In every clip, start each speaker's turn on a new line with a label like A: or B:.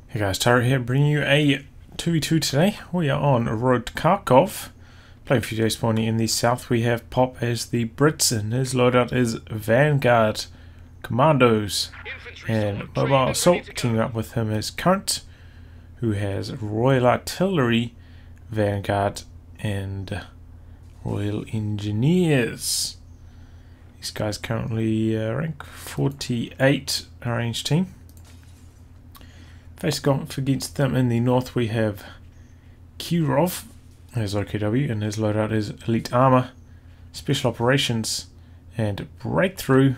A: Hey guys, Taro here, bringing you a 2v2 today. We are on road to Kharkov. Playing for you spawning in the south. We have Pop as the Brits, and his loadout is Vanguard Commandos. And Mobile Assault, teaming up with him is Current, who has Royal Artillery, Vanguard, and Royal Engineers. These guys currently rank 48 range team. Facing off against them in the north, we have KIROV as OKW, and his loadout is Elite Armor, Special Operations, and Breakthrough.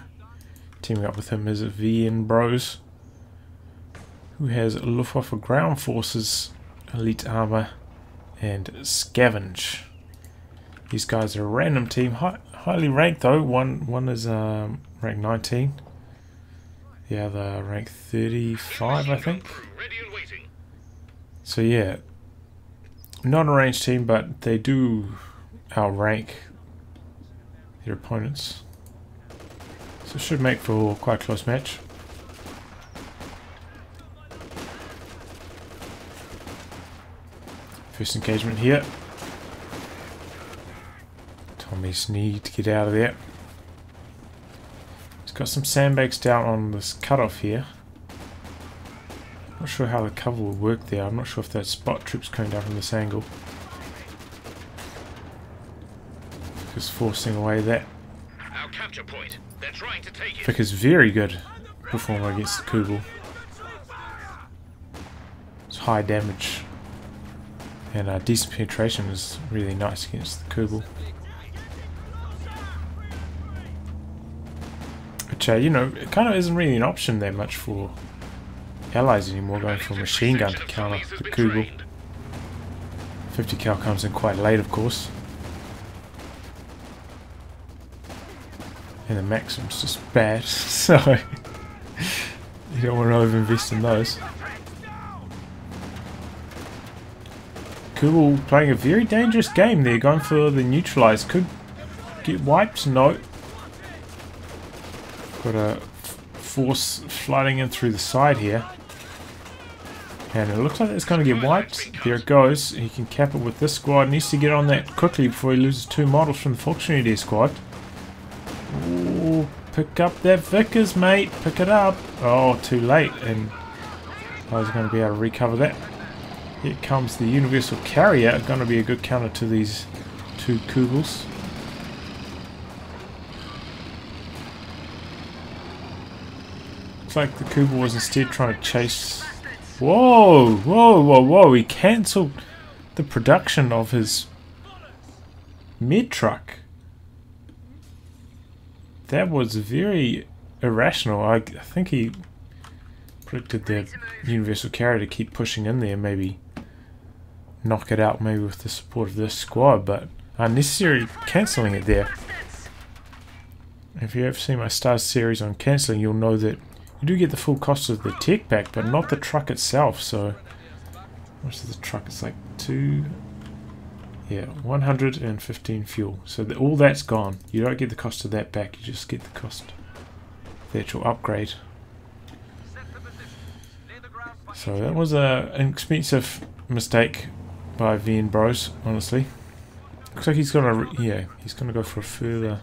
A: Teaming up with him is VnBros, who has Luftwaffe Ground Forces, Elite Armor, and Scavenge. These guys are a random team, highly ranked though. One is rank 19. The other rank 35, I think. So yeah, not a ranged team, but they do outrank their opponents. So it should make for quite a close match. First engagement here. Tommy's need to get out of there. Got some sandbags down on this cutoff here. Not sure how the cover will work there. I'm not sure if that spot trip's coming down from this angle. Just forcing away that.
B: Our capture point. They're trying to take it.
A: Vic is very good performer against the Kugel. It's high damage. And decent penetration is really nice against the Kugel. Which, you know, it kind of isn't really an option that much for allies anymore, going for a machine gun to counter the Kugel. 50 cal comes in quite late, of course. And the Maxim's just bad, so you don't want to overinvest in those. Kugel playing a very dangerous game there, going for the neutralize. Could get wiped, no. Got a force flooding in through the side here. And it looks like it's going to get wiped. There it goes. He can cap it with this squad. Needs to get on that quickly before he loses two models from the Volkswagen squad. Ooh, pick up that Vickers, mate. Pick it up. Oh, too late. And I was going to be able to recover that. Here comes the Universal Carrier. Going to be a good counter to these two Kugels. Looks like the Kugel was instead trying to chase. Whoa, whoa, whoa, whoa! He cancelled the production of his mid truck. That was very irrational. I think he predicted the Universal Carrier to keep pushing in there, maybe knock it out, maybe with the support of this squad, but unnecessary cancelling it there. If you have seen my Stars series on cancelling, you'll know that you do get the full cost of the tech pack, but not the truck itself. So, what's the truck? It's like 115 fuel. So all that's gone. You don't get the cost of that back. You just get the cost of the actual upgrade. So that was an expensive mistake by VnBros, honestly. Looks like he's gonna, he's gonna go for a further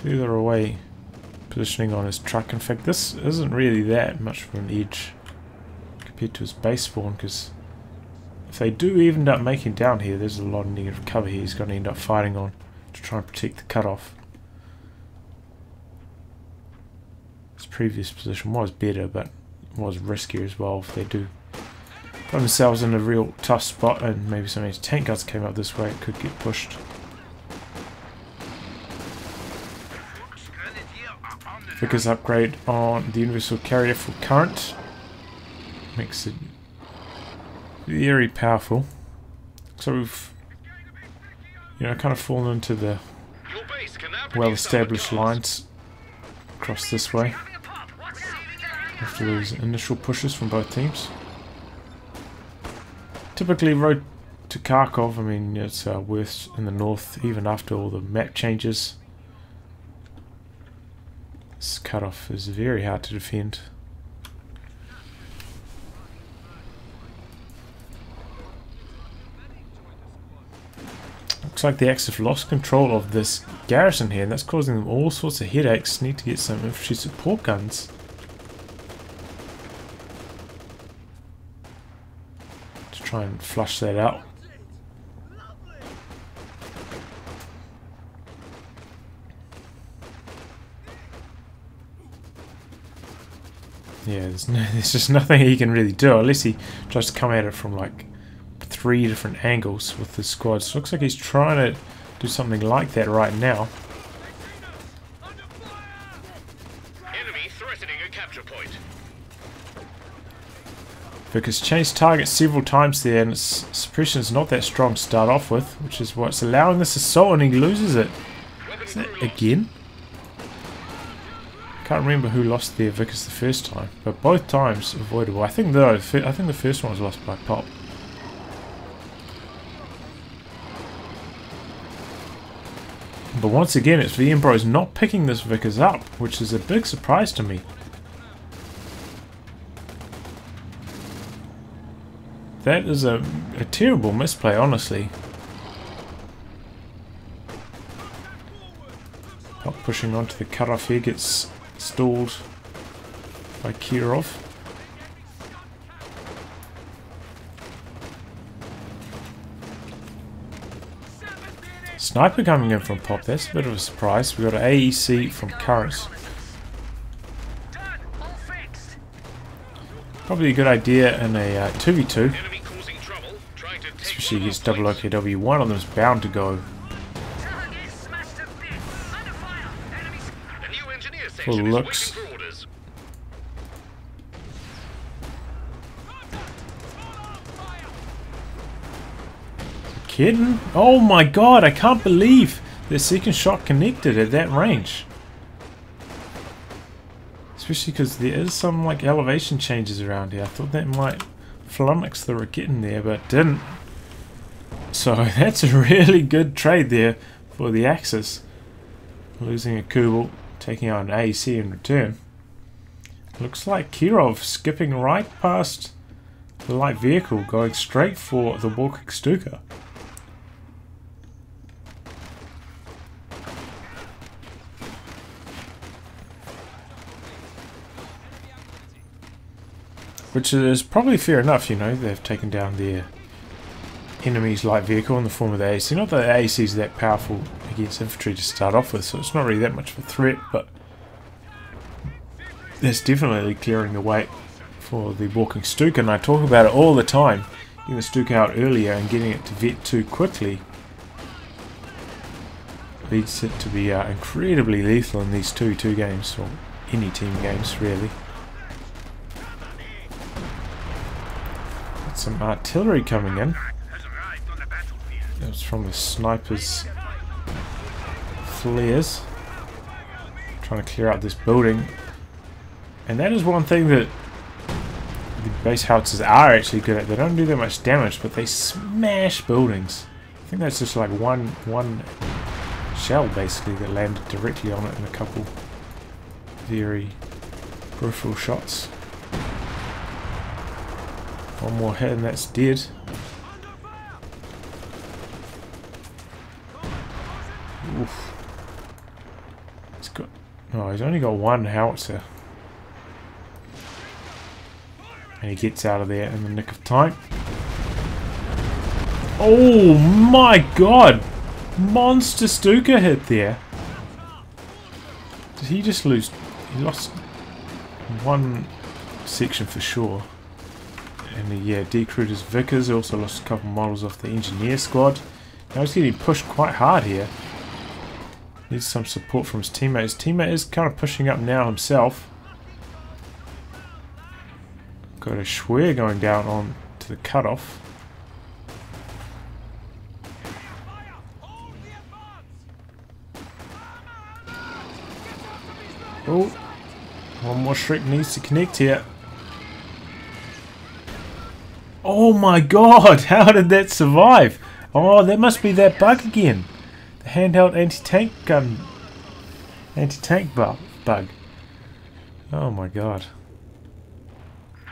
A: away positioning on his truck. In fact, this isn't really that much of an edge compared to his base spawn, because if they do end up making down here, there's a lot of negative cover here he's going to end up fighting on to try and protect the cutoff. His previous position was better, but it was riskier as well. If they do put themselves in a real tough spot and maybe some of these tank guns came up this way, it could get pushed. Vickers upgrade on the Universal Carrier for Current makes it very powerful. So we've, kind of fallen into the well-established lines across this way after those initial pushes from both teams. Typically, road to Kharkov, I mean, it's worse in the north even after all the map changes. This cutoff is very hard to defend. Looks like the Axis have lost control of this garrison here, and that's causing them all sorts of headaches. Need to get some infantry support guns. To try and flush that out. Yeah, there's just nothing he can really do unless he tries to come at it from like 3 different angles with the squads. Looks like he's trying to do something like that right now.
B: Enemy threatening a capture point.
A: Because changed targets several times there, and its suppression is not that strong to start off with, which is what's allowing this assault, and he loses it. Is that again? Can't remember who lost their Vickers the first time, but both times avoidable. I think the first one was lost by Pop. But once again, it's VnBros not picking this Vickers up, which is a big surprise to me. That is a terrible misplay, honestly. Pop pushing onto the cutoff here gets stalled by KIROV. Sniper coming in from Pop, that's a bit of a surprise. We got an AEC from Current. Probably a good idea in a 2v2. Especially against double OKW. One of them is bound to go. Full looks. Kidding? Oh my god, I can't believe the second shot connected at that range. Especially because there is some like elevation changes around here. I thought that might flummox the Raketen there, but it didn't. So that's a really good trade there for the Axis. Losing a Kubel, taking out an AEC in return. Looks like KIROV skipping right past the light vehicle, going straight for the walking Stuka. Which is probably fair enough, you know, they've taken down their enemy's light vehicle in the form of the AEC. Not that the AEC is that powerful against infantry to start off with, so it's not really that much of a threat, but it's definitely clearing the way for the walking Stuka, and I talk about it all the time. Getting the Stuka out earlier and getting it to vet too quickly leads it to be incredibly lethal in these 2v2 games, or any team games really. Some artillery coming in. That's from the snipers' flares. Trying to clear out this building. And that is one thing that the base howitzers are actually good at. They don't do that much damage, but they smash buildings. I think that's just like one shell basically that landed directly on it in a couple very peripheral shots. One more hit and that's dead. Oof. He's got... Oh, he's only got one howitzer. And he gets out of there in the nick of time. Oh my god! Monster Stuka hit there. Did he just lose... He lost one section for sure. And yeah, decrewed his Vickers, also lost a couple models off the engineer squad. Now he's getting pushed quite hard here. Needs some support from his teammate. His teammate is kind of pushing up now himself. Got a Schwer going down on to the cutoff. Oh, one more Shrek needs to connect here. Oh my god, how did that survive? Oh, that must be that bug again. The handheld anti-tank gun. Anti-tank bug. Oh my god.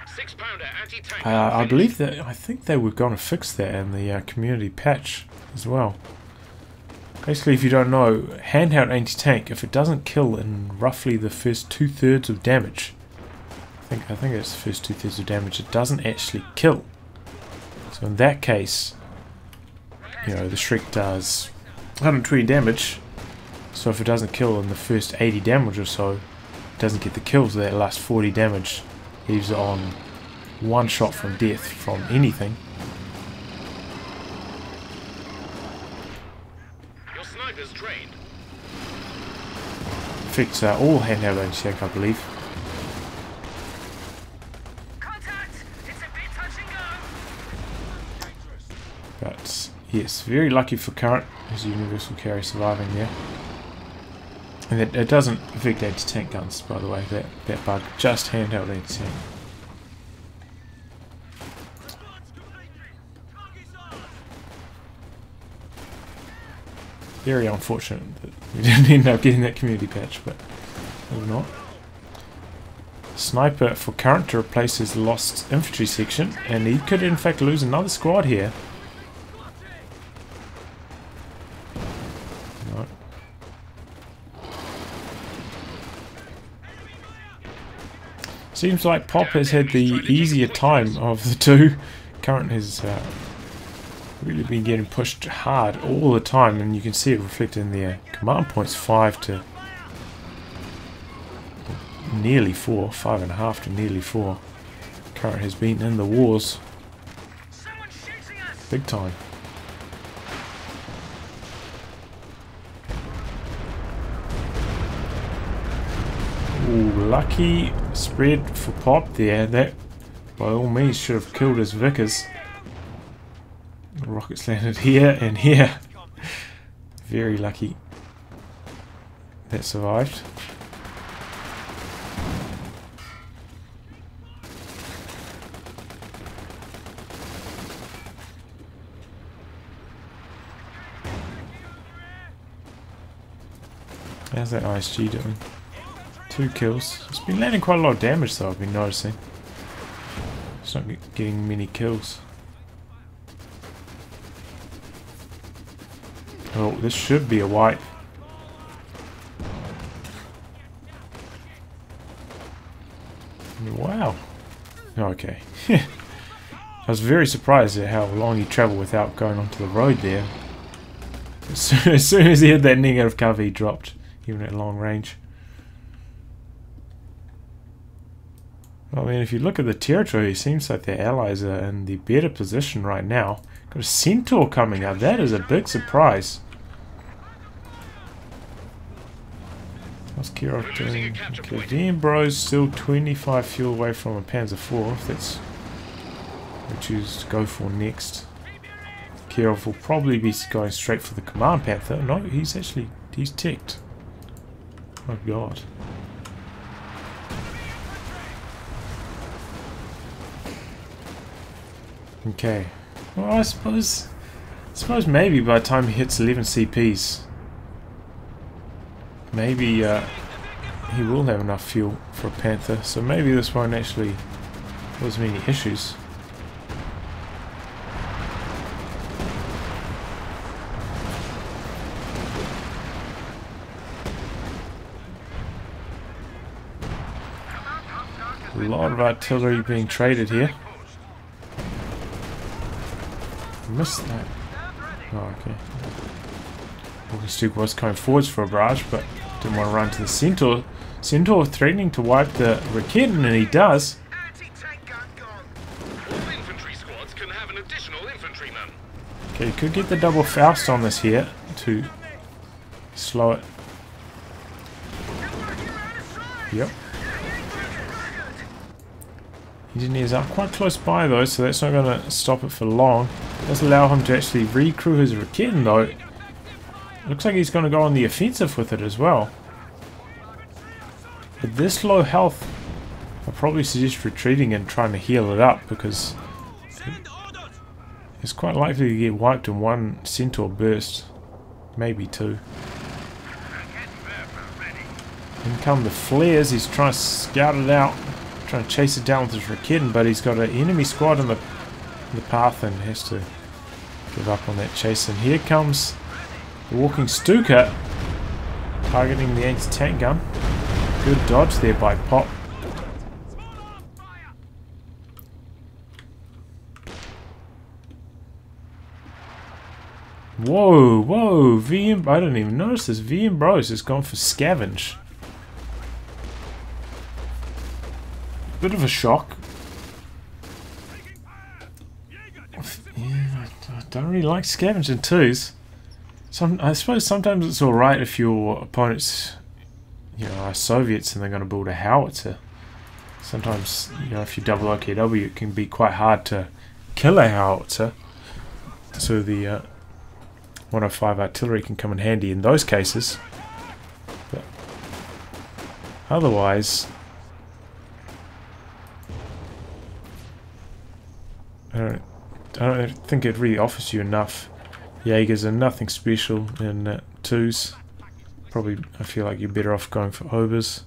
B: 6-pounder anti-tank.
A: I believe that, I think they were going to fix that in the community patch as well. Basically, if you don't know, handheld anti-tank, if it doesn't kill in roughly the first 2/3 of damage, I think it's the first 2/3 of damage, it doesn't actually kill. So in that case, you know, the Shrek does 120 damage, so if it doesn't kill in the first 80 damage or so, it doesn't get the kill, so that last 40 damage leaves it on one shot from death from anything.
B: Your sniper's trained.
A: Affects all handheld anti-tank, I believe. But yes, very lucky for Current, his universal carry surviving there. And it doesn't affect anti-tank guns, by the way, that bug, just handheld anti-tank. Very unfortunate that we didn't end up getting that community patch, but maybe not. Sniper for Current to replace his lost infantry section, and he could in fact lose another squad here. No. Seems like Pop has had the easier time of the two. Current has really been getting pushed hard all the time, and you can see it reflected in their command points, 5 to nearly 4, 5.5 to nearly 4. Current has been in the wars big time. Ooh, lucky spread for Pop there. That by all means should have killed his Vickers. The rockets landed here and here. Very lucky that survived. How's that ISG doing? 2 kills. It's been landing quite a lot of damage though, I've been noticing. It's not getting many kills. Oh, this should be a wipe. Wow. Okay. I was very surprised at how long he travelled without going onto the road there. As soon as he had that negative cover, he dropped, even at long range. I mean, if you look at the territory, it seems like the allies are in the better position right now. Got a Centaur coming up. That is a big surprise. What's KIROV doing? Okay, VnBros still 25 fuel away from a Panzer IV. If that's what we choose to go for next. KIROV will probably be going straight for the Command Panther. No, he's ticked. Oh god. Okay. Well, I suppose maybe by the time he hits 11 CPs, maybe he will have enough fuel for a Panther. So maybe this won't actually cause many issues. A lot of artillery being traded here. Missed that. Oh, okay. Walking was going forwards for a barrage, but didn't want to run to the Centaur. Centaur threatening to wipe the Raketen, and he does.
B: All infantry squads can have an additional infantryman.
A: Okay, could get the double Faust on this here to slow it. Yep. Engineers are quite close by though, so that's not going to stop it for long. It does allow him to actually recrew his Raketen though. Looks like he's going to go on the offensive with it as well. At this low health, I'll probably suggest retreating and trying to heal it up, because it's quite likely to get wiped in one Centaur burst. Maybe 2. In come the flares, he's trying to scout it out. Trying to chase it down with his Raketen, but he's got an enemy squad in the path and has to give up on that chase. And here comes The walking Stuka targeting the anti-tank gun. Good dodge there by Pop. Whoa, whoa, I didn't even notice this. VnBros has gone for scavenge. Bit of a shock. Yeah, I don't really like scavenge in twos. I suppose sometimes it's alright if your opponents, you know, are Soviets and they're going to build a howitzer. Sometimes, you know, if you double OKW, it can be quite hard to kill a howitzer. So the 105 artillery can come in handy in those cases. But otherwise, I don't think it really offers you enough. Jaegers are nothing special in twos. Probably, I feel like you're better off going for Obers.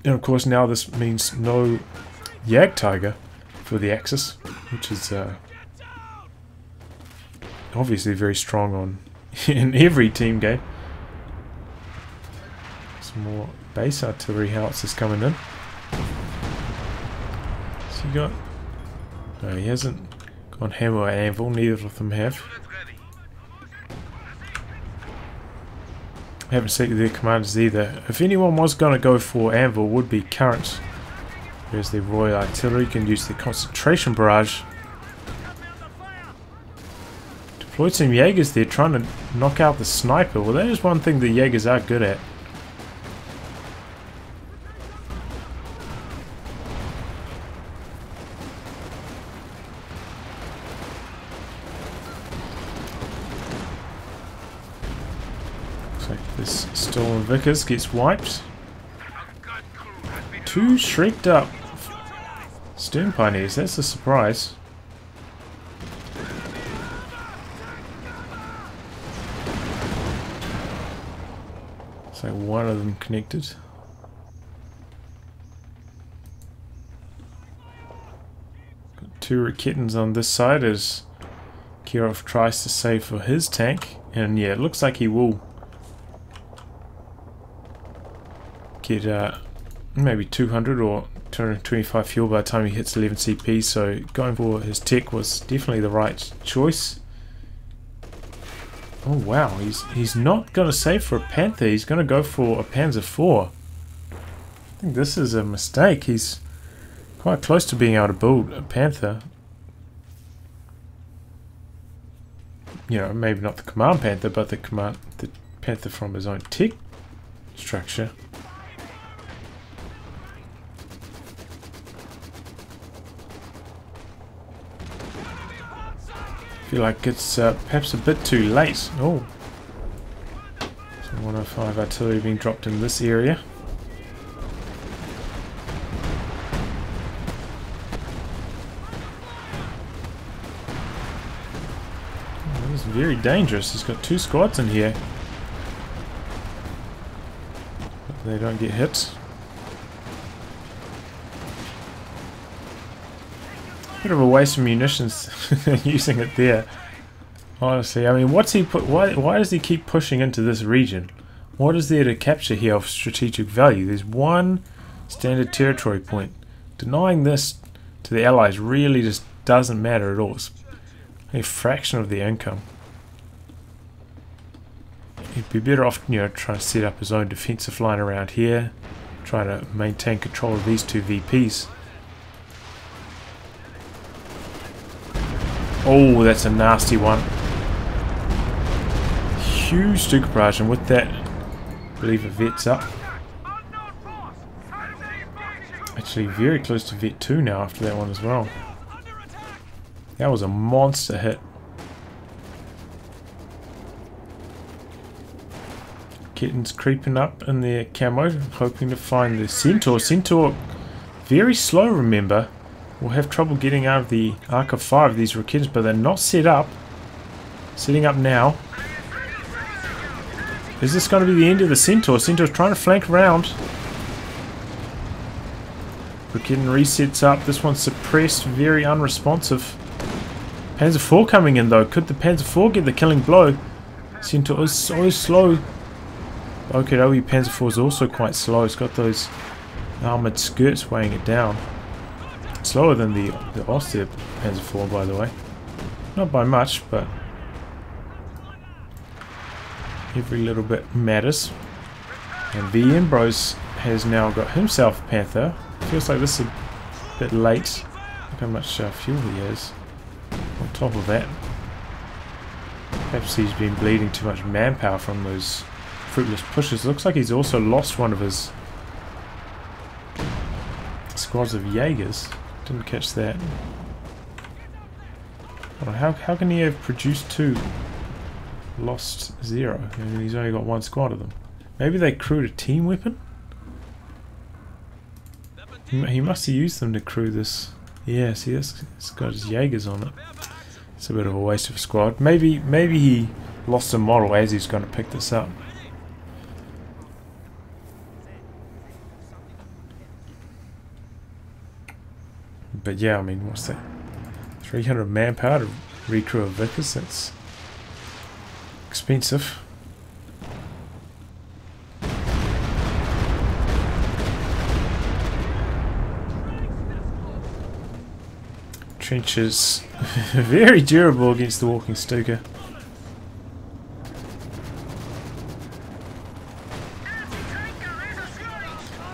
A: And of course now this means no Jagdtiger for the Axis, which is obviously very strong on in every team game. Some more base artillery howitzers coming in. So you got... No, he hasn't gone hammer or anvil, neither of them have. I haven't seen their commanders either. If anyone was going to go for anvil, would be Current. There's the Royal Artillery, can use the concentration barrage. Deployed some Jaegers there, trying to knock out the sniper. Well, that is one thing the Jaegers are good at. This stolen Vickers gets wiped. Two shrieked up Stern Pioneers, that's a surprise. So one of them connected. Got two Raketans on this side as KIROV tries to save for his tank. And yeah, it looks like he will get maybe 200 or 225 fuel by the time he hits 11 CP, so going for his tech was definitely the right choice. Oh wow, he's not going to save for a Panther, he's going to go for a Panzer IV. I think this is a mistake. He's quite close to being able to build a Panther. You know, maybe not the Command Panther, but the Panther from his own tech structure. I feel like it's perhaps a bit too late. Oh, so 105 artillery being dropped in this area. Oh, this is very dangerous. He's got two squads in here. But they don't get hit. Bit of a waste of munitions using it there. Honestly, I mean, what's he put? Why does he keep pushing into this region? What is there to capture here of strategic value? There's one standard territory point. Denying this to the Allies really just doesn't matter at all. It's a fraction of their income. He'd be better off, you know, trying to set up his own defensive line around here, trying to maintain control of these two VPs. Oh, that's a nasty one. Huge Stuka barrage, and with that, I believe a Vet's up. Actually, very close to Vet 2 now after that one as well. That was a monster hit. Kittens creeping up in their camo, hoping to find the Centaur. Centaur, very slow, remember. We'll have trouble getting out of the Arc of Fire of these Raketans, but they're not set up. Setting up now. Is this going to be the end of the Centaur? Centaur's trying to flank around. Raketan resets up. This one's suppressed, very unresponsive. Panzer IV coming in though. Could the Panzer IV get the killing blow? Centaur is so slow. Okay, Panzer IV is also quite slow. It's got those armoured skirts weighing it down. Slower than the Austria Panzer IV, by the way. Not by much, but every little bit matters. And VnBros has now got himself a Panther. Feels like this is a bit late. Look how much fuel he has. On top of that, perhaps he's been bleeding too much manpower from those fruitless pushes. Looks like he's also lost one of his squads of Jaegers. Didn't catch that. Well, how can he have produced 2? Lost 0. I mean, he's only got 1 squad of them. Maybe they crewed a team weapon? He must have used them to crew this. Yeah, see, it's got his Jaegers on it. It's a bit of a waste of a squad. Maybe he lost a model as he's going to pick this up. But yeah, I mean, what's that? 300 manpower to recrew a Vickers? That's expensive. Trenches very durable against the walking Stuka.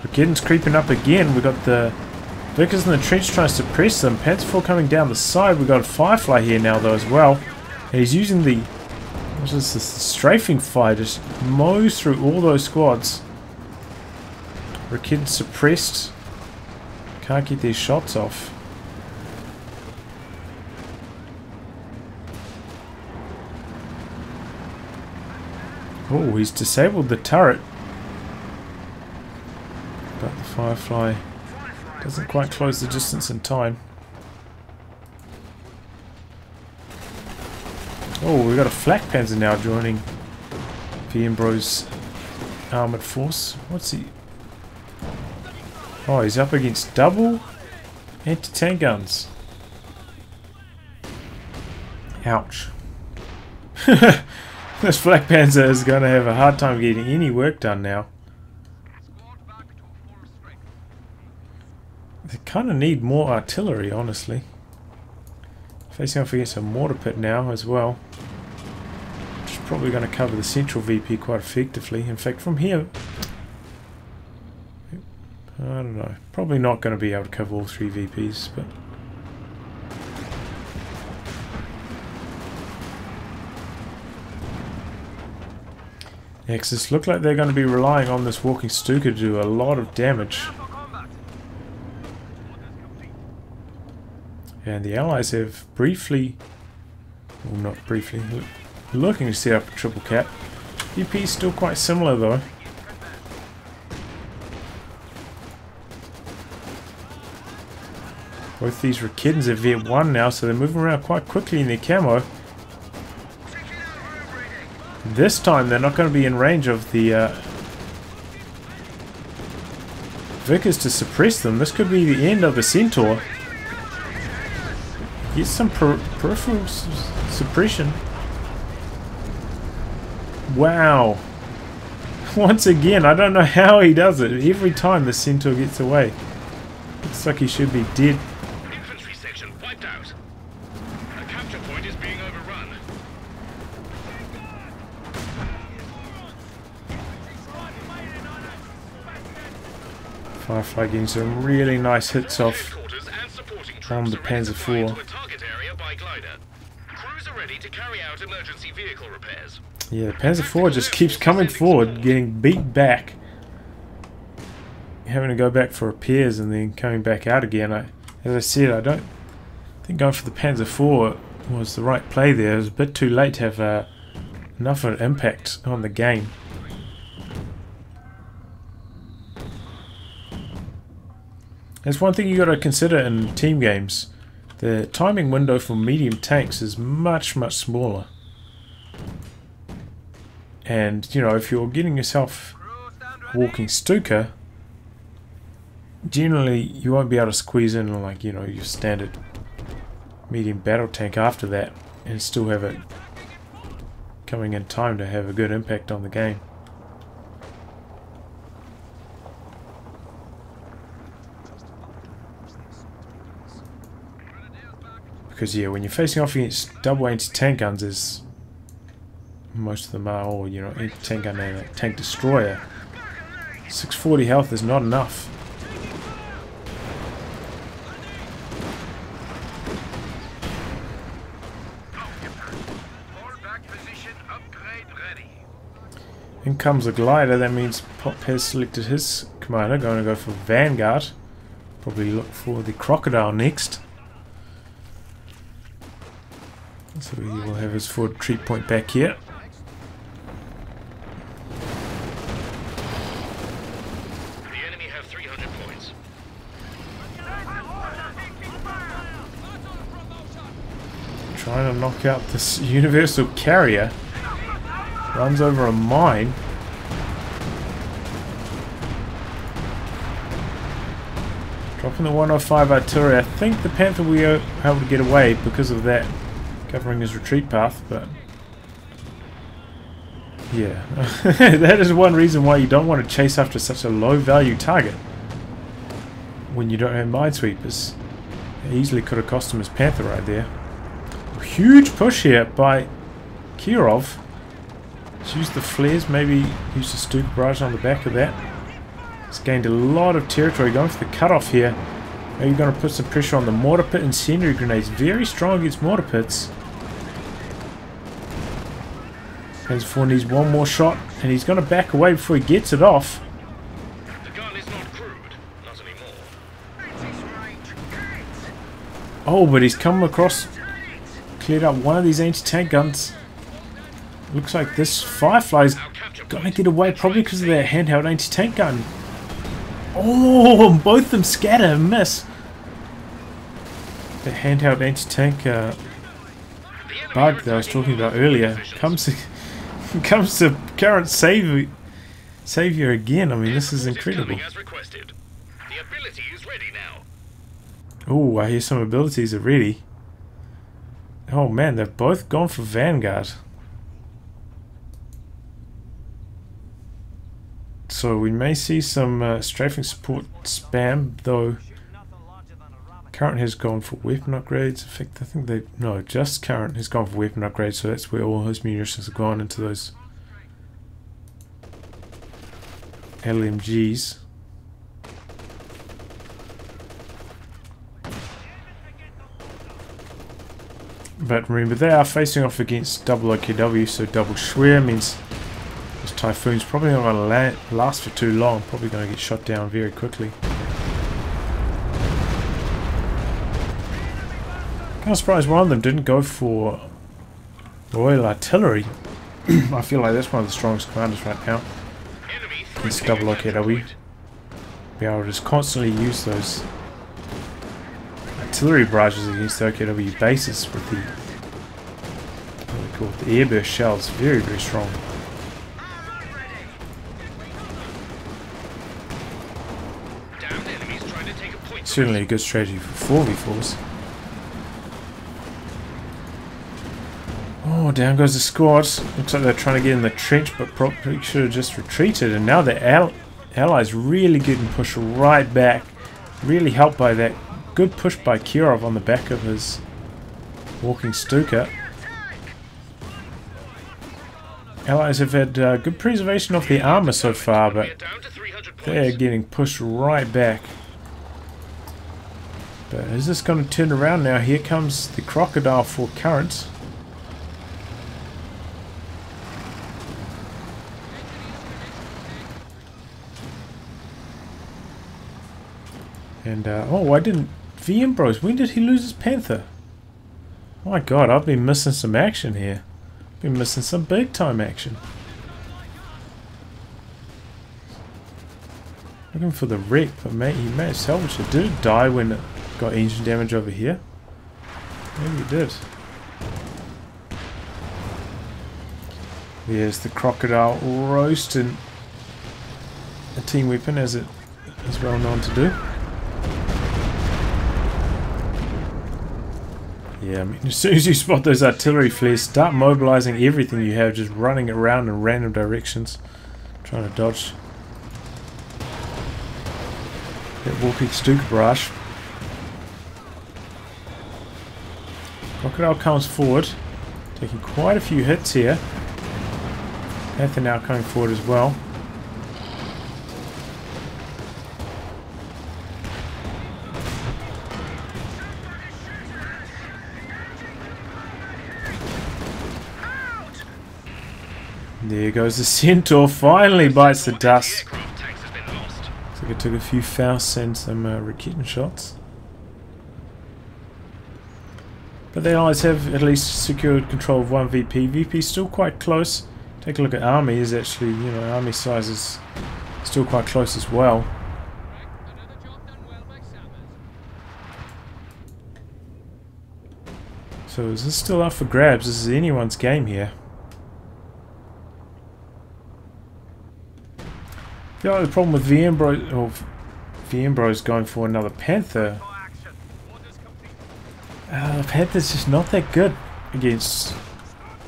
A: Brigitten's creeping up again. We've got the Vickers in the trench trying to suppress them. Panzer IV coming down the side. We've got a Firefly here now though as well. And he's using the, what is this, the strafing fire, just mows through all those squads. Brigitten's suppressed. Can't get these shots off. Oh, he's disabled the turret. But the Firefly doesn't quite close the distance in time. Oh, we've got a Flak Panzer now joining VnBros' armoured force. What's he? Oh, he's up against double anti-tank guns. Ouch. This Flak Panzer is going to have a hard time getting any work done now. They kind of need more artillery, honestly. Facing off against a mortar pit now as well. Which is probably going to cover the central VP quite effectively. In fact, from here, I don't know. Probably not going to be able to cover all 3 VPs, but yeah, because it looks like they're going to be relying on this walking Stuka to do a lot of damage. And the Allies have briefly, well not briefly, looking to set up a triple cap. VP is still quite similar though. Both these Rakittens have Viet 1 now, so they're moving around quite quickly in their camo. This time they're not going to be in range of the Vickers to suppress them. This could be the end of the Centaur. Get some peripheral suppression. Wow. Once again, I don't know how he does it. Every time the Centaur gets away. Looks like he should be dead.
B: Infantry section wiped out. A capture point is being overrun.
A: Firefly getting some really nice hits off on the Panzer IV.
B: Crews are ready to carry out emergency vehicle repairs.
A: Yeah, the Panzer IV just keeps coming forward, getting beat back. Having to go back for repairs and then coming back out again. As I said, I don't think going for the Panzer IV was the right play there. It was a bit too late to have enough of an impact on the game. There's one thing you got to consider in team games. The timing window for medium tanks is much smaller. And, you know, if you're getting yourself a walking Stuka, generally you won't be able to squeeze in like, you know, your standard medium battle tank after that and still have it coming in time to have a good impact on the game. Because yeah, when you're facing off against double anti-tank guns, as most of them are, or you know, anti-tank gun and a tank destroyer, 640 health is not enough. In comes a glider. That means Pop has selected his commander, going to go for Vanguard. Probably look for the Crocodile next. So he will have his forward retreat point back here.
B: The enemy have 300 points.
A: Trying to knock out this universal carrier. Runs over a mine. Dropping the 105 artillery. I think the Panther will be able to get away because of that, covering his retreat path, but yeah. That is one reason why you don't want to chase after such a low value target when you don't have minesweepers. It easily could have cost him his Panther right there. A huge push here by KIROV. Let's use the flares, maybe use the Stuka barrage on the back of that. He's gained a lot of territory, going for the cutoff here. Maybe going to put some pressure on the mortar pit. Incendiary grenades, very strong against mortar pits. Panzer IV needs one more shot, and he's going to back away before he gets it off.
B: The gun is not crude, not anymore.
A: Oh, but he's come across, cleared up one of these anti-tank guns. Looks like this Firefly's gonna get away, probably because of their handheld anti-tank gun. Oh, both of them scatter and miss. The handheld anti-tank bug that I was talking about earlier comes to current savior again. I mean, this is incredible. Oh, I hear some abilities are ready. Oh man, they've both gone for Vanguard. So we may see some strafing support spam, though Current has gone for weapon upgrades. In fact, I think no, just Current has gone for weapon upgrades, so that's where all his munitions have gone, into those LMGs. But remember, they are facing off against double OKW, so double Schwer means this Typhoon's probably not going to last for too long, probably going to get shot down very quickly. Kind of surprised one of them didn't go for Royal Artillery. I feel like that's one of the strongest commanders right now. It's double OKW. Be able to just constantly use those artillery barrages against the OKW bases with the, what they call it, the airburst shells. Very, very strong. Certainly a good strategy for 4v4s. Oh, down goes the squad. Looks like they're trying to get in the trench, but probably should have just retreated. And now the allies really getting pushed right back. Really helped by that good push by KIROV on the back of his walking Stuka. Allies have had good preservation of the armor so far, but they're getting pushed right back. But is this going to turn around now? Here comes the Crocodile for Current. And, oh, why didn't VnBros, when did he lose his Panther? My god, I've been missing some action here. Been missing some big time action. Looking for the wreck, but he may have salvaged it. Did it die when it got engine damage over here? Maybe it did. There's the Crocodile roasting a team weapon, as it is well known to do. Yeah, I mean, as soon as you spot those artillery flares, start mobilizing everything you have, just running around in random directions, trying to dodge that walking Stuka barrage. Crocodile comes forward, taking quite a few hits here. Panther now coming forward as well. There goes the Centaur, finally bites the dust. Looks like it took a few Faust and some Raketin shots. But the Allies have at least secured control of one VP. VP is still quite close. Take a look at Army, is actually, you know, Army size is still quite close as well. So is this still up for grabs? This is anyone's game here. The only problem with VnBros, or VnBros going for another Panther. Panther's just not that good against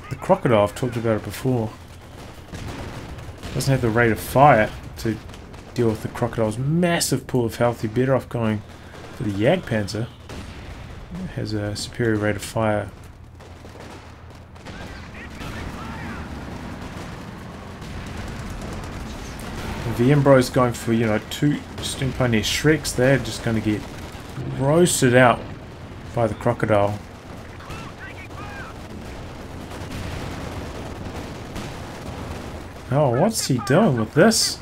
A: the Crocodile. I've talked about it before. Doesn't have the rate of fire to deal with the Crocodile's massive pool of health. You're better off going for the Jagdpanzer. It has a superior rate of fire. VnBros going for, you know, 2 Steam Pioneer Shreks. They're just going to get roasted out by the Crocodile. Oh, what's he doing with this?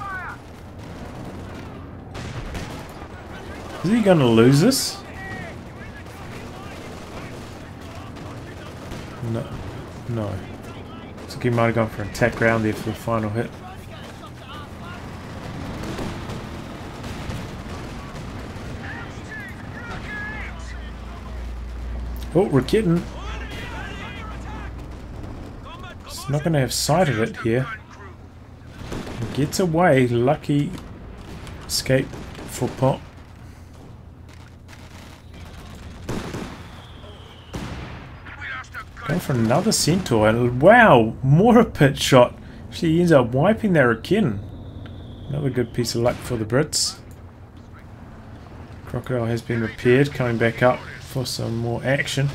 A: Is he going to lose this? No. No. Looks like he might have gone for an attack round there for the final hit. Oh, Raketin. It's not going to have sight of it here. He gets away. Lucky escape for Pop. Going for another Centaur. And wow, more a pit shot. Actually, he ends up wiping that Raketin. Another good piece of luck for the Brits. Crocodile has been repaired, coming back up for some more action.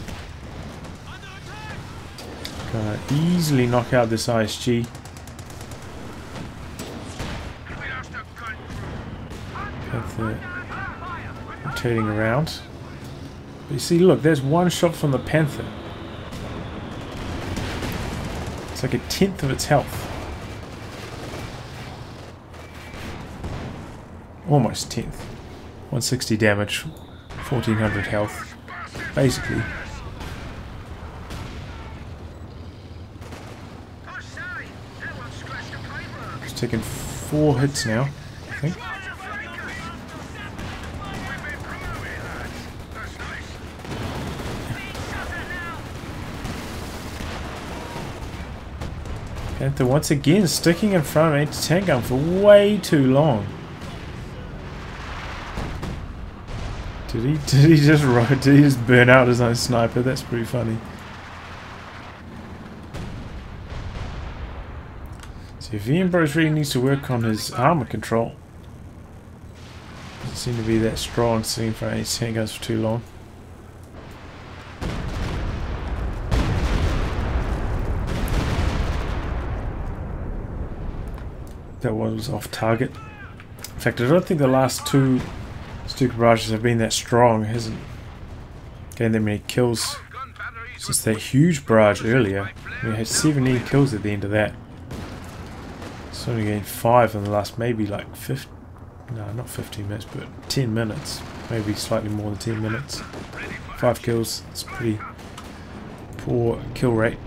A: Gonna easily knock out this ISG. Panther rotating around. But you see, look, there's one shot from the Panther. It's like 1/10 of its health. Almost 1/10. 160 damage, 1400 health. Basically. It's taken 4 hits now, I think. Panther once again sticking in front of anti-tank gun for way too long. Did he just burn out his own sniper? That's pretty funny. So VnBros really needs to work on his armor control. Doesn't seem to be that strong sitting in front of anti-tank guns for too long. That one was off target. In fact, I don't think the last 2 Stuka barrages have been that strong. It hasn't gained that many kills since that huge barrage earlier. We had 17 kills at the end of that. It's only gained 5 in the last maybe like 15, no, not 15 minutes, but 10 minutes. Maybe slightly more than 10 minutes. 5 kills. It's pretty poor kill rate.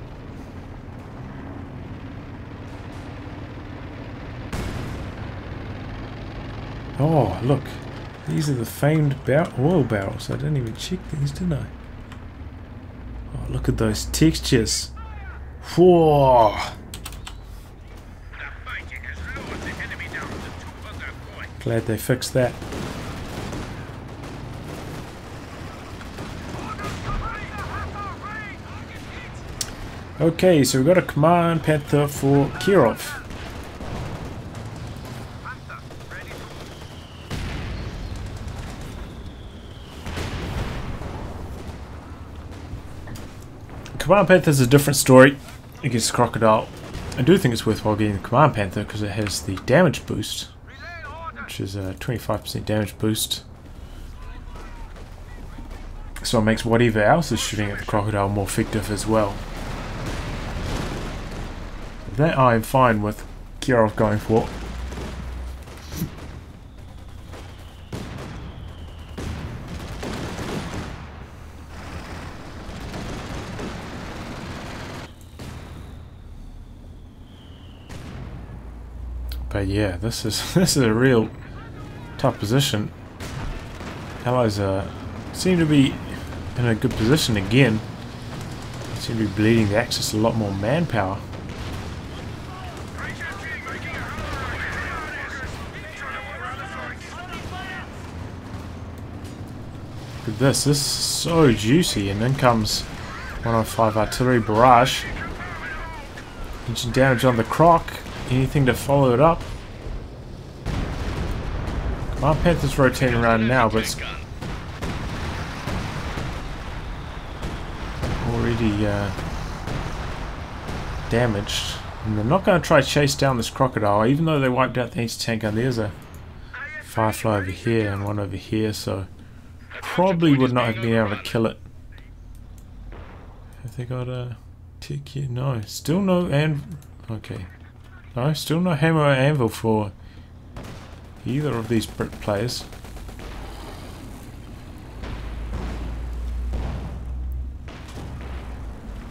A: Oh, look. These are the famed oil barrels. I didn't even check these, didn't I? Oh, look at those textures. Whoa! Glad they fixed that. Okay, so we've got a Command Panther for KIROV. Command Panther is a different story against Crocodile. I do think it's worthwhile getting the Command Panther because it has the damage boost, which is a 25% damage boost. So it makes whatever else is shooting at the Crocodile more effective as well. That I'm fine with KIROV going for. But yeah, this is a real tough position. Allies seem to be in a good position again. They seem to be bleeding the Axis a lot more manpower. Look at this is so juicy, and then comes 105 artillery barrage. Engine damage on the Croc. Anything to follow it up. Command Panther's rotating around now, but it's already damaged. And they're not going to try to chase down this Crocodile, even though they wiped out the anti-tank gun. There's a Firefly over here and one over here, so probably would not have been able to kill it. Have they got a tick here? No, still no. And okay. No, still no hammer or anvil for either of these Brit players.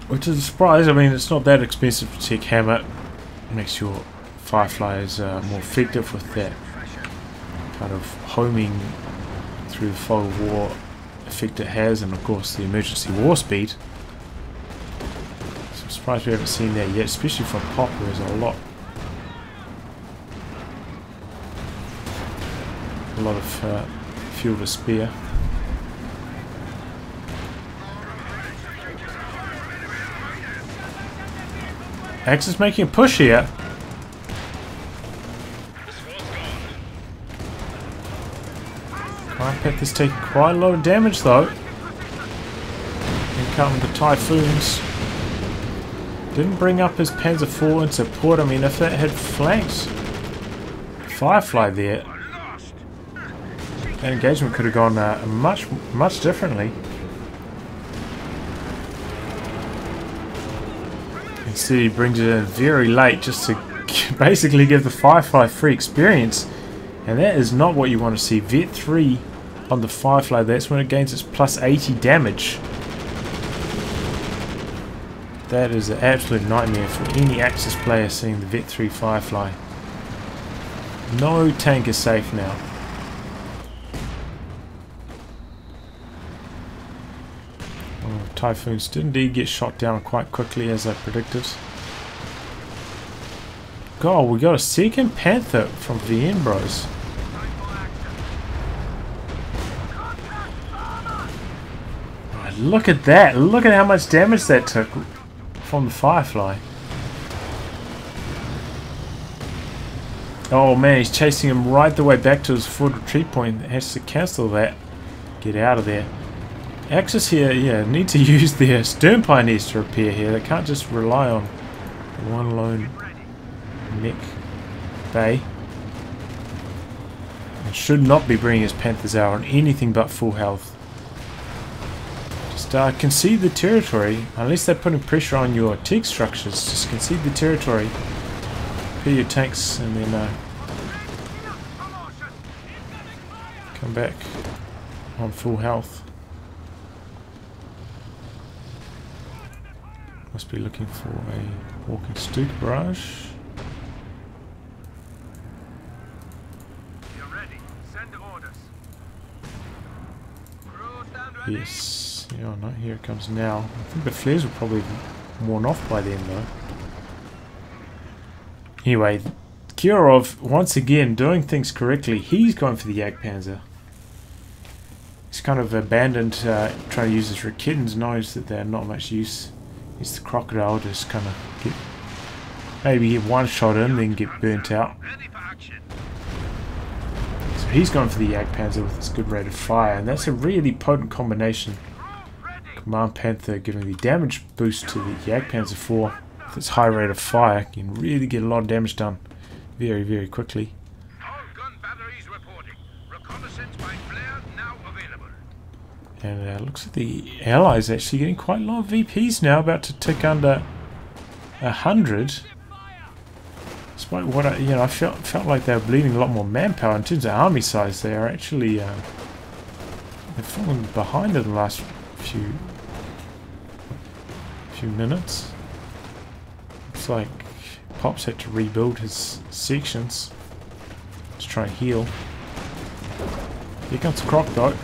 A: Which is a surprise. I mean, it's not that expensive to take hammer. It makes your Fireflies more effective with that kind of homing through the fog of war effect it has, and of course the emergency war speed. So I'm surprised we haven't seen that yet, especially from Pop. There's a lot of fuel to spare. Axis making a push here. Command Panther's taking quite a lot of damage though. And come the Typhoons. Didn't bring up his Panzer IV in support. I mean, if that had flanked Firefly there, that engagement could have gone much differently. Instead he brings it in very late just to basically give the Firefly free experience, and that is not what you want to see. Vet 3 on the Firefly, that's when it gains its plus 80 damage. That is an absolute nightmare for any Axis player seeing the Vet 3 Firefly. No tank is safe now. Typhoons did indeed get shot down quite quickly as I predicted. God, we got a second Panther from VnBros. Oh, look at that! Look at how much damage that took from the Firefly. Oh man, he's chasing him right the way back to his forward retreat point. He has to cancel that. Get out of there. Axis here, yeah, need to use their stern pioneers to repair here. They can't just rely on one lone mech bay. And should not be bringing his Panthers out on anything but full health. Just concede the territory, unless they're putting pressure on your TIG structures. Just concede the territory, repair your tanks, and then come back on full health. Must be looking for a walking stick barrage. You're ready. Send orders. Yes. Yeah, no, here it comes now. I think the flares will probably be worn off by then though. Anyway, KIROV once again doing things correctly. He's going for the Jagdpanzer. He's kind of abandoned trying to use his Raketens, knows that they're not much use Is the crocodile just kind of get maybe get one shot in, then get burnt out. So he's going for the Jagdpanzer with his good rate of fire, and that's a really potent combination. Command Panther giving the damage boost to the Jagdpanzer 4 with its high rate of fire can really get a lot of damage done very, very quickly. And looks like the Allies actually getting quite a lot of VPs now, about to tick under 100. Despite what I felt like they were bleeding a lot more manpower in terms of army size. They are actually they've fallen behind in the last few minutes. Looks like Pop's had to rebuild his sections to try and heal. Here comes the crocodile.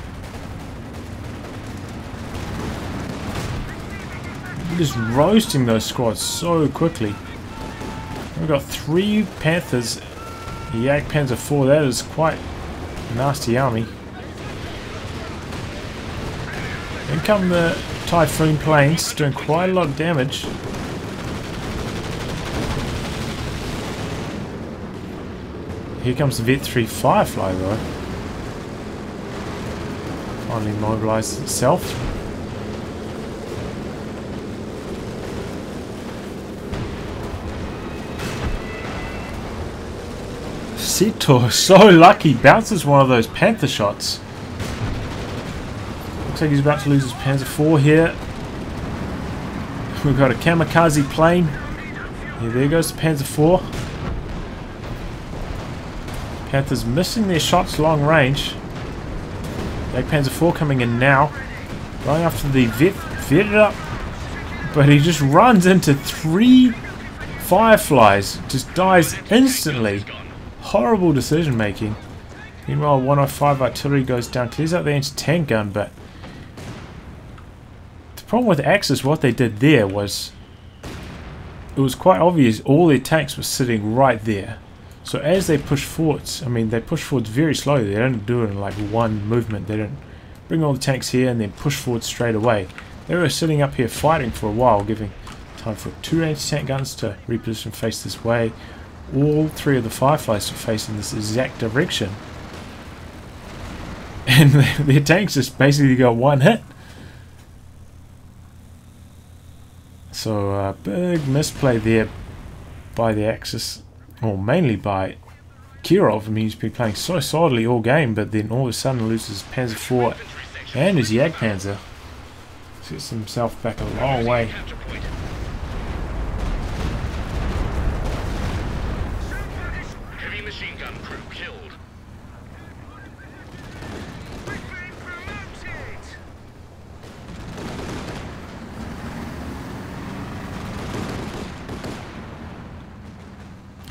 A: Just roasting those squads so quickly. We've got 3 Panthers, the Jagdpanzer 4. That is quite a nasty army. Then come the Typhoon planes, doing quite a lot of damage. Here comes the Vet 3 Firefly though. Finally mobilised itself. Setor, so lucky, bounces one of those Panther shots. Looks like he's about to lose his Panzer 4 here. We've got a kamikaze plane. Yeah, there goes the Panzer 4. Panthers missing their shots long range. Panzer 4 coming in now. Going after the vet it up. But he just runs into 3 Fireflies. Just dies instantly. Horrible decision making. Meanwhile, 105 artillery goes down, clears out the anti-tank gun, but the problem with Axis, what they did there was, it was quite obvious all their tanks were sitting right there. So as they push forwards, I mean, they push forwards very slowly. They don't do it in like one movement. They don't bring all the tanks here and then push forward straight away. They were sitting up here fighting for a while, giving time for 2 anti-tank guns to reposition, face this way. All 3 of the Fireflies to face in this exact direction. And their tanks just basically got 1 hit. So big misplay there by the Axis, or mainly by KIROV. I mean, he's been playing so solidly all game, but then all of a sudden loses Panzer 4 and his Jagdpanzer. Sets himself back a long way.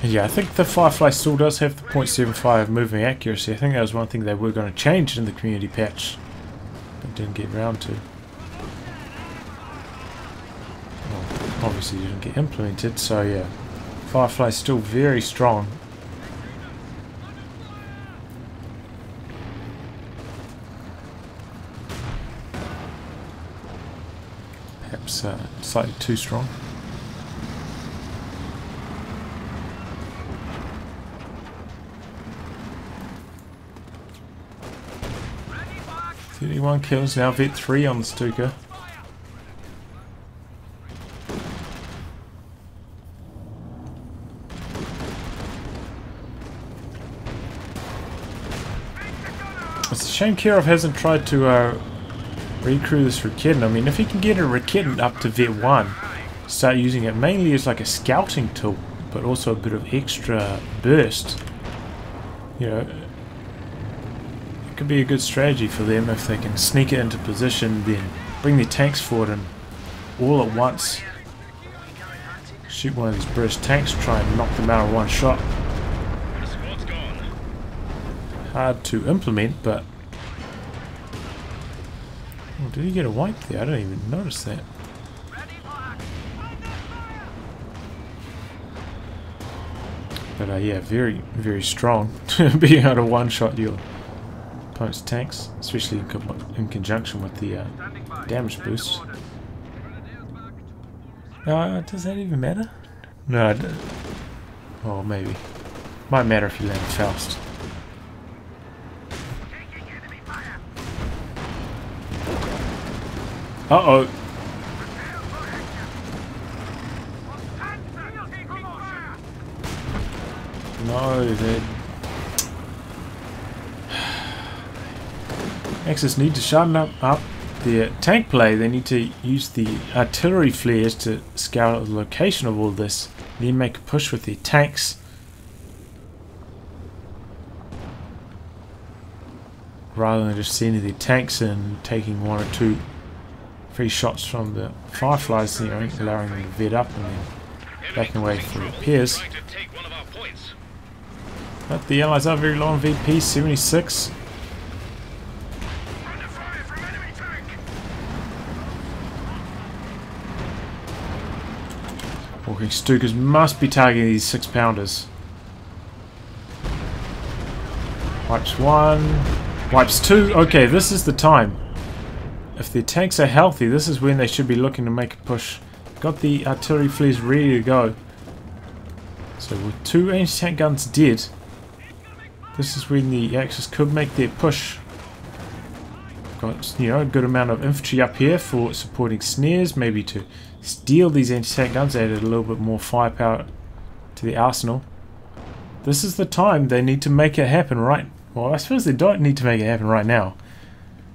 A: Yeah, I think the Firefly still does have the .75 moving accuracy. I think that was one thing they were going to change in the community patch, but didn't get round to. Well, obviously didn't get implemented, so yeah. Firefly is still very strong. Perhaps slightly too strong. One kills now, Vet 3 on the Stuka. It's a shame KIROV hasn't tried to recrew this Raketen. I mean, if he can get a Raketen up to Vet 1, start using it mainly as like a scouting tool, but also a bit of extra burst, you know, could be a good strategy for them if they can sneak it into position, then bring their tanks forward and all at once shoot one of these British tanks, try and knock them out in one shot. Hard to implement, but oh, did he get a wipe there? I don't even notice that. But yeah, very, very strong being able to one-shot your opponent's tanks, especially in conjunction with the damage boost. Does that even matter? No, oh, maybe. Might matter if you land fast. Uh-oh. No, they... Axis need to sharpen up their tank play. They need to use the artillery flares to scout out the location of all this. Then make a push with their tanks. Rather than just sending their tanks in, taking 1 or 2 free shots from the Fireflies, you know, allowing them to vet up and then backing away for repairs. But the Allies are very low on VP, 76. Walking Stukas must be targeting these 6-pounders. Wipes 1, wipes 2. Okay, this is the time. If their tanks are healthy, this is when they should be looking to make a push. Got the artillery flares ready to go. So with 2 anti-tank guns dead, this is when the Axis could make their push. Got, you know, a good amount of infantry up here for supporting snares, maybe to steal these anti-tank guns, added a little bit more firepower to the arsenal. This is the time they need to make it happen right. Well, I suppose they don't need to make it happen right now,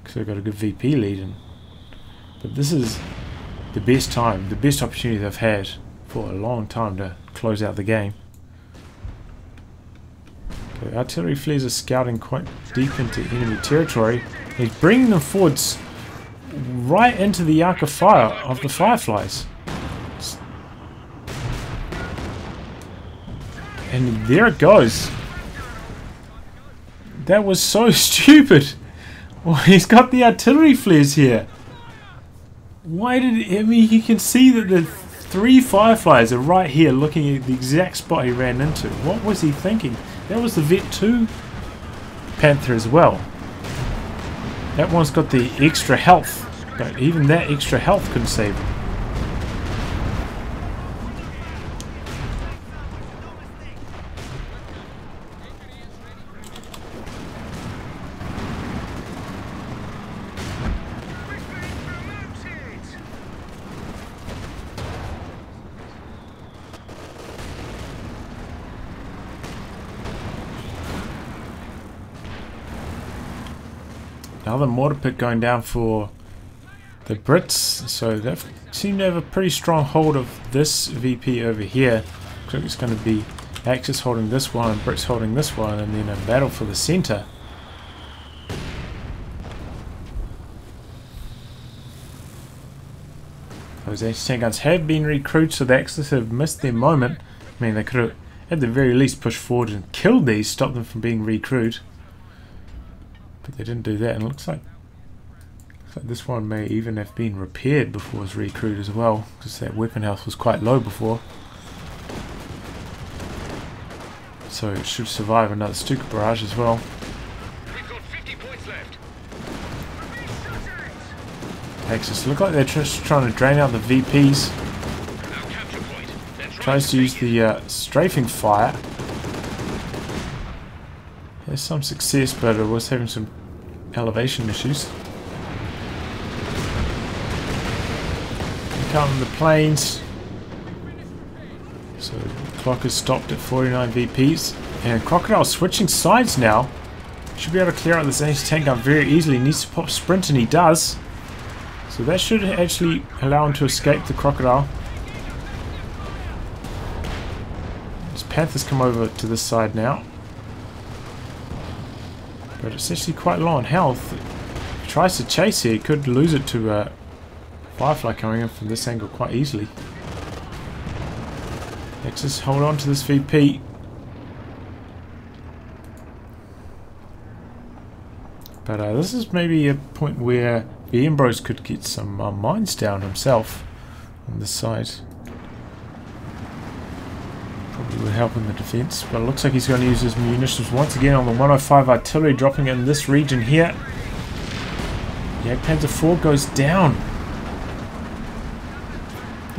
A: because they've got a good VP lead. But this is the best time, the best opportunity they've had for a long time to close out the game. Okay, artillery flares are scouting quite deep into enemy territory. He's bringing them forwards right into the arc of fire of the Fireflies. And there it goes. That was so stupid. Well, he's got the artillery flares here. Why did... I mean, he can see that the 3 Fireflies are right here looking at the exact spot he ran into. What was he thinking? That was the Vet 2 Panther as well. That one's got the extra health, but even that extra health couldn't save him. Another mortar pit going down for the Brits, so they seem to have a pretty strong hold of this VP over here. Looks like it's going to be Axis holding this one and Brits holding this one, and then a battle for the centre. Those anti-tank guns have been recruited, so the Axis have missed their moment. I mean, they could have at the very least pushed forward and killed these, stopped them from being recruited. But they didn't do that, and it looks like this one may even have been repaired before it was recruited as well, because that weapon health was quite low before. So it should survive another Stuka barrage as well.
B: We've got 50 points left.
A: Axis look like they're just trying to drain out the VPs.
B: Now capture point.
A: Tries to use the strafing fire. There's some success, but it was having some elevation issues. Come the planes. So the clock is stopped at 49 VPs. And Crocodile switching sides now. Should be able to clear out this anti-tank gun very easily. Needs to pop sprint, and he does. So that should actually allow him to escape the Crocodile. His Panthers come over to this side now. But it's actually quite low on health. If he tries to chase here, he could lose it to Firefly coming in from this angle quite easily. Let's just hold on to this VP. But this is maybe a point where VnBros could get some mines down himself on this side. Probably would help in the defense, but it looks like he's going to use his munitions once again on the 105 artillery, dropping it in this region here. Panzer IV goes down.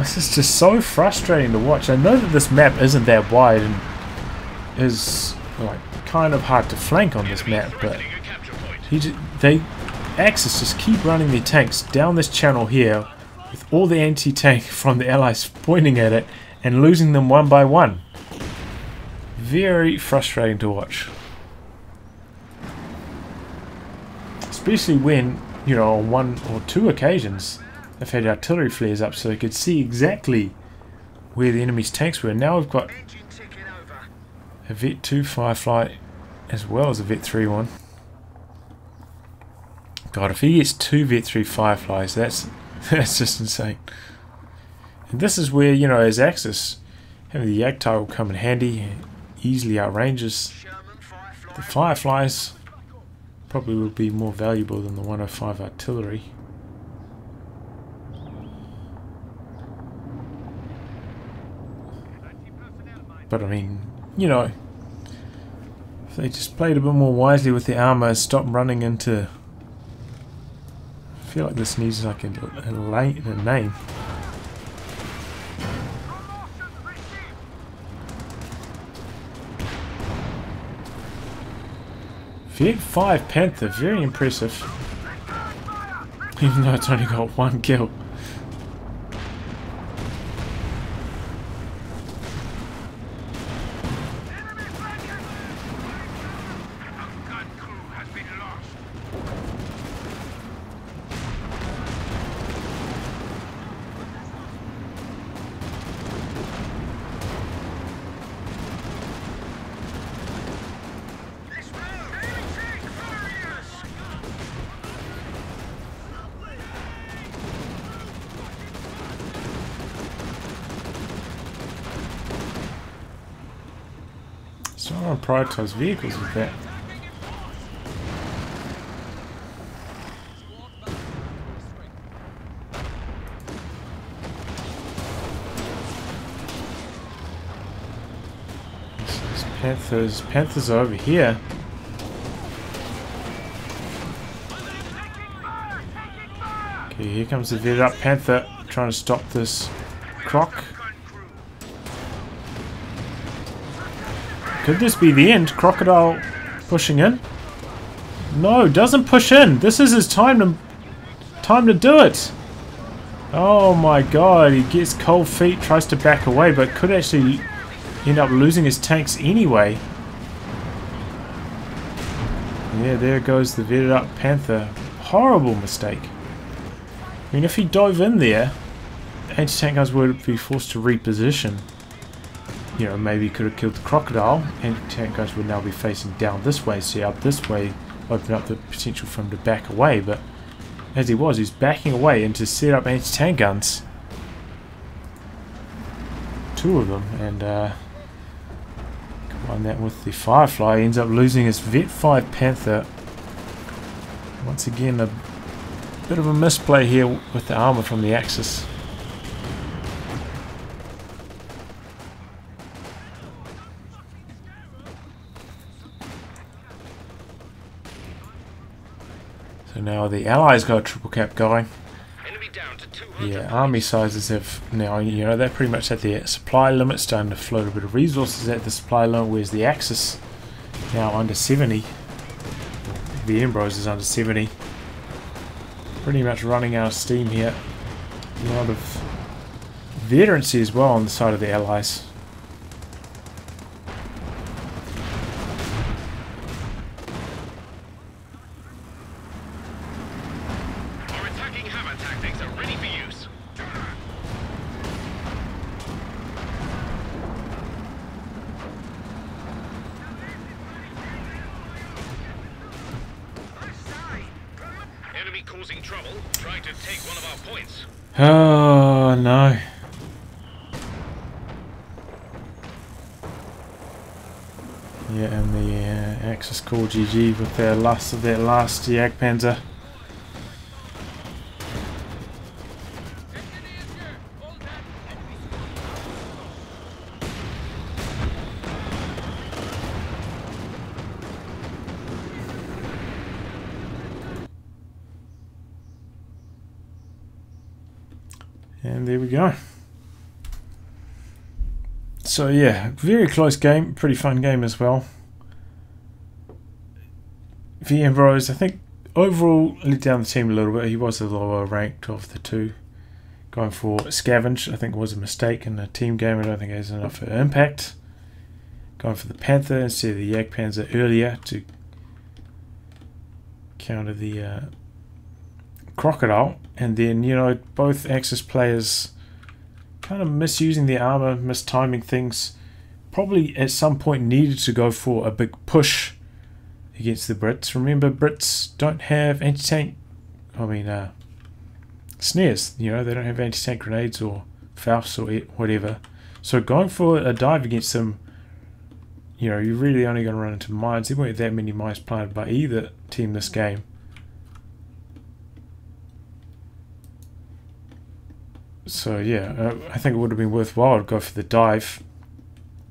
A: This is just so frustrating to watch. I know that this map isn't that wide and is like kind of hard to flank on this map, but Axis just keep running their tanks down this channel here with all the anti-tank from the Allies pointing at it and losing them one by one. Very frustrating to watch. Especially when, you know, on one or two occasions they've had artillery flares up so they could see exactly where the enemy's tanks were. Now we've got a Vet 2 Firefly as well as a Vet 3 one. God, if he gets 2 Vet 3 Fireflies, that's just insane. And this is where, you know, as Axis, having the Yagtar will come in handy, easily outranges the Fireflies. Probably will be more valuable than the 105 artillery. But I mean, you know, if they just played a bit more wisely with the armor, stop running into... I feel like this needs like a name. Vet 5 Panther, very impressive. Even though it's only got 1 kill. So I want to prioritize vehicles with that. Panthers are over here. Okay, here comes the vetted up Panther trying to stop this Croc. Could this be the end? Crocodile pushing in? No, doesn't push in. This is his time to do it. Oh my god, he gets cold feet, tries to back away, but could actually end up losing his tanks anyway. Yeah, there goes the vetted up Panther. Horrible mistake. I mean, if he dove in there, anti-tank guns would be forced to reposition. You know, maybe he could have killed the Crocodile, and tank guys would now be facing down this way, so up this way open up the potential for him to back away, but as he was, he's backing away and to set up anti-tank guns. 2 of them, and combine that with the Firefly, he ends up losing his Vet 5 Panther. Once again, a bit of a misplay here with the armor from the Axis. So now the Allies got a triple cap going. Yeah, army sizes have now, you know, they're pretty much at their supply limit, starting to float a bit of resources at the supply limit, whereas the Axis now under 70. VnBros is under 70. Pretty much running out of steam here. A lot of veterancy as well on the side of the Allies.
B: Causing trouble, trying to take one of our points.
A: Oh no. Yeah, and the Axis call GG with their last Jagdpanzer. And there we go. So yeah, very close game, pretty fun game as well. VnBros, I think overall let down the team a little bit. He was the lower ranked of the two. Going for Scavenge, I think was a mistake in the team game. I don't think it has enough impact. Going for the Panther instead of the Jagdpanzer earlier to counter the Crocodile. And then, you know, both Axis players kind of misusing their armor, mistiming things. Probably at some point needed to go for a big push against the Brits. Remember, Brits don't have anti-tank, snares. You know, they don't have anti-tank grenades or Fausts or whatever. So going for a dive against them, you know, you're really only going to run into mines. There weren't that many mines planted by either team this game. So yeah, I think it would have been worthwhile to go for the dive,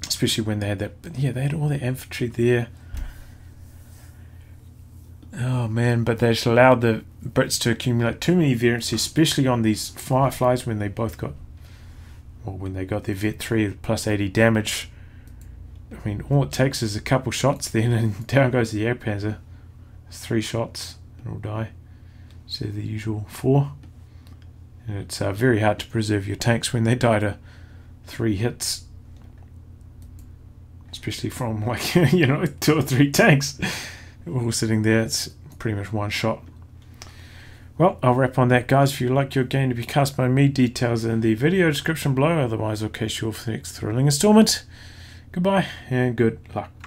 A: especially when they had that. But yeah, they had all their infantry there. Oh man, but they just allowed the Brits to accumulate too many variants, especially on these Fireflies when they both got, well, when they got their Vet 3 plus 80 damage. I mean, all it takes is a couple shots then, and down goes the Jagdpanzer. It's 3 shots, and it'll die. So the usual 4. And it's very hard to preserve your tanks when they die to 3 hits. Especially from, like, you know, 2 or 3 tanks. All sitting there, it's pretty much 1 shot. Well, I'll wrap on that, guys. If you like your game to be cast by me, details in the video description below. Otherwise, I'll catch you all for the next thrilling installment. Goodbye and good luck.